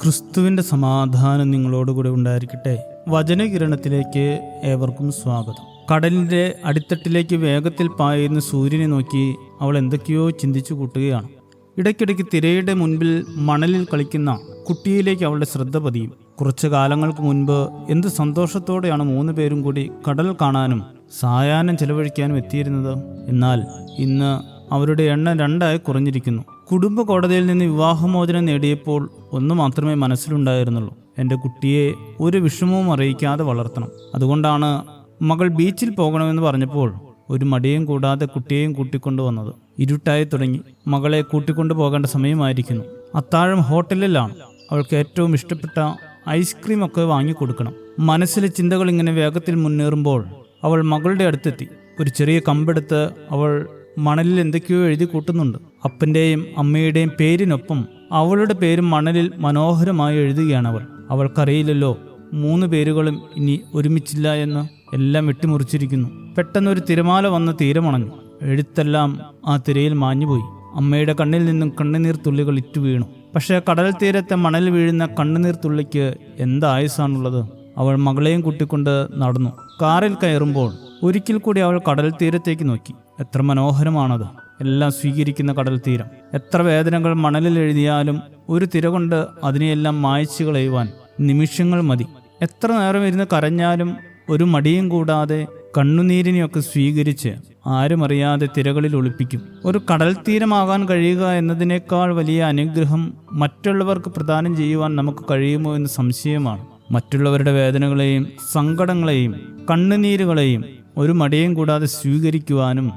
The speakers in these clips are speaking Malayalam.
ക്രിസ്തുവിൻ്റെ സമാധാനം നിങ്ങളോടുകൂടെ ഉണ്ടായിരിക്കട്ടെ. വചനകിരണത്തിലേക്ക് ഏവർക്കും സ്വാഗതം. കടലിൻ്റെ അടിത്തട്ടിലേക്ക് വേഗത്തിൽ പായുന്ന സൂര്യനെ നോക്കി അവൾ എന്തൊക്കെയോ ചിന്തിച്ചു കൂട്ടുകയാണ്. ഇടയ്ക്കിടയ്ക്ക് തിരയുടെ മുൻപിൽ മണലിൽ കളിക്കുന്ന കുട്ടിയിലേക്ക് അവളുടെ ശ്രദ്ധ പതിയും. കുറച്ചു കാലങ്ങൾക്ക് മുൻപ് എന്ത് സന്തോഷത്തോടെയാണ് 3 പേരും കൂടി കടൽ കാണാനും സായാഹ്നം ചെലവഴിക്കാനും എത്തിയിരുന്നത്. എന്നാൽ ഇന്ന് അവരുടെ എണ്ണം 2 കുറഞ്ഞിരിക്കുന്നു. കുടുംബ കോടതിയിൽ നിന്ന് വിവാഹമോചനം നേടിയപ്പോൾ ഒന്ന് മാത്രമേ മനസ്സിലുണ്ടായിരുന്നുള്ളൂ: എൻ്റെ കുട്ടിയെ ഒരു വിഷമവും അറിയിക്കാതെ വളർത്തണം. അതുകൊണ്ടാണ് മകൾ ബീച്ചിൽ പോകണമെന്ന് പറഞ്ഞപ്പോൾ ഒരു മടിയും കൂടാതെ കുട്ടിയെയും കൂട്ടിക്കൊണ്ടുവന്നത്. ഇരുട്ടായി തുടങ്ങി. മകളെ കൂട്ടിക്കൊണ്ടു പോകേണ്ട സമയമായിരിക്കുന്നു. അത്താഴം ഹോട്ടലിലാണ്. അവൾക്ക് ഏറ്റവും ഇഷ്ടപ്പെട്ട ഐസ്ക്രീം ഒക്കെ വാങ്ങിക്കൊടുക്കണം. മനസ്സിലെ ചിന്തകൾ ഇങ്ങനെ വേഗത്തിൽ മുന്നേറുമ്പോൾ അവൾ മകളുടെ അടുത്തെത്തി. ഒരു ചെറിയ കമ്പെടുത്ത് അവൾ മണലിൽ എന്തൊക്കെയോ എഴുതി കൂട്ടുന്നുണ്ട്. അപ്പൻ്റെയും അമ്മയുടെയും പേരിനൊപ്പം അവളുടെ പേരും മണലിൽ മനോഹരമായി എഴുതുകയാണ് അവൾ. അവൾക്കറിയില്ലല്ലോ 3 പേരുകളും ഇനി ഒരുമിച്ചില്ല എന്ന്. എല്ലാം വെട്ടിമുറിച്ചിരിക്കുന്നു. പെട്ടെന്നൊരു തിരമാല വന്ന് തീരമണഞ്ഞു. എഴുത്തെല്ലാം ആ തിരയിൽ മാഞ്ഞുപോയി. അമ്മയുടെ കണ്ണിൽ നിന്നും കണ്ണുനീർ തുള്ളികൾ ഇറ്റു വീണു. പക്ഷേ കടൽ തീരത്തെ മണലിൽ വീഴുന്ന കണ്ണുനീർ തുള്ളിക്ക് എന്തായുസാണുള്ളത്? അവൾ മകളെയും കൂട്ടിക്കൊണ്ട് നടന്നു. കാറിൽ കയറുമ്പോൾ ഒരിക്കൽ കൂടി അവൾ കടൽ തീരത്തേക്ക് നോക്കി. എത്ര മനോഹരമാണത്! എല്ലാം സ്വീകരിക്കുന്ന കടൽ തീരം. എത്ര വേദനകൾ മണലിൽ എഴുതിയാലും ഒരു തിര കൊണ്ട് അതിനെയെല്ലാം മായ്ച്ചു കളയുവാൻ നിമിഷങ്ങൾ മതി. എത്ര നേരം ഇരുന്ന് കരഞ്ഞാലും ഒരു മടിയും കൂടാതെ കണ്ണുനീരിനെയൊക്കെ സ്വീകരിച്ച് ആരും അറിയാതെ തിരകളിൽ ഒളിപ്പിക്കും. ഒരു കടൽ തീരമാകാൻ കഴിയുക എന്നതിനേക്കാൾ വലിയ അനുഗ്രഹം മറ്റുള്ളവർക്ക് പ്രദാനം ചെയ്യുവാൻ നമുക്ക് കഴിയുമോ എന്ന് സംശയമാണ്. മറ്റുള്ളവരുടെ വേദനകളെയും സങ്കടങ്ങളെയും കണ്ണുനീരുകളെയും ഒരു മടിയും കൂടാതെ സ്വീകരിക്കുവാനും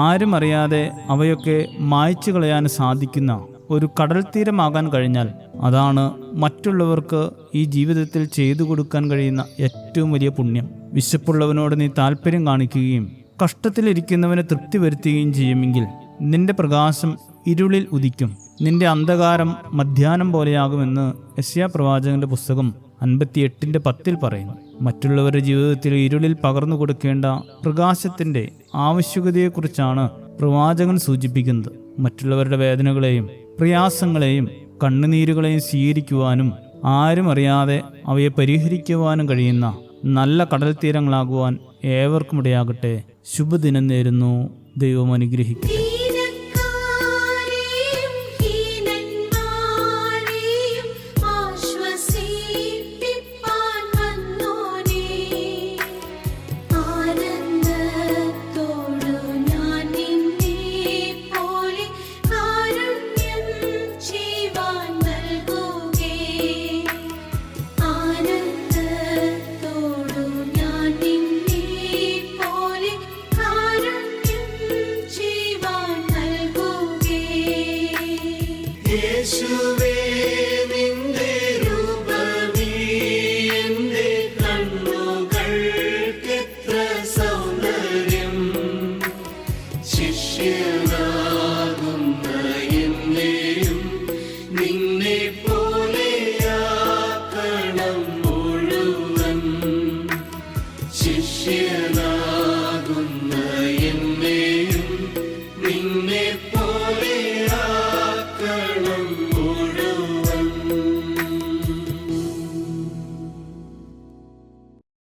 ആരും അറിയാതെ അവയൊക്കെ മായ്ച്ചു കളയാനും സാധിക്കുന്ന ഒരു കടൽ തീരമാകാൻ കഴിഞ്ഞാൽ അതാണ് മറ്റുള്ളവർക്ക് ഈ ജീവിതത്തിൽ ചെയ്തു കൊടുക്കാൻ കഴിയുന്ന ഏറ്റവും വലിയ പുണ്യം. വിശപ്പുള്ളവനോട് നീ താല്പര്യം കാണിക്കുകയും കഷ്ടത്തിലിരിക്കുന്നവനെ തൃപ്തി വരുത്തുകയും ചെയ്യുമെങ്കിൽ നിന്റെ പ്രകാശം ഇരുളിൽ ഉദിക്കും. നിന്റെ അന്ധകാരം മധ്യാഹ്നം പോലെയാകുമെന്ന് യെശയ്യാ പ്രവാചകന്റെ പുസ്തകം 58:10 പറയുന്നു. മറ്റുള്ളവരുടെ ജീവിതത്തിൽ ഇരുളിൽ പകർന്നു കൊടുക്കേണ്ട പ്രകാശത്തിൻ്റെ ആവശ്യകതയെക്കുറിച്ചാണ് പ്രവാചകൻ സൂചിപ്പിക്കുന്നത്. മറ്റുള്ളവരുടെ വേദനകളെയും പ്രയാസങ്ങളെയും കണ്ണുനീരുകളെയും സ്വീകരിക്കുവാനും ആരും അറിയാതെ അവയെ പരിഹരിക്കുവാനും കഴിയുന്ന നല്ല കടൽ തീരങ്ങളാകുവാൻ ഏവർക്കും ഇടയാകട്ടെ. ശുഭദിനം നേരുന്നു. ദൈവം അനുഗ്രഹിക്കട്ടെ.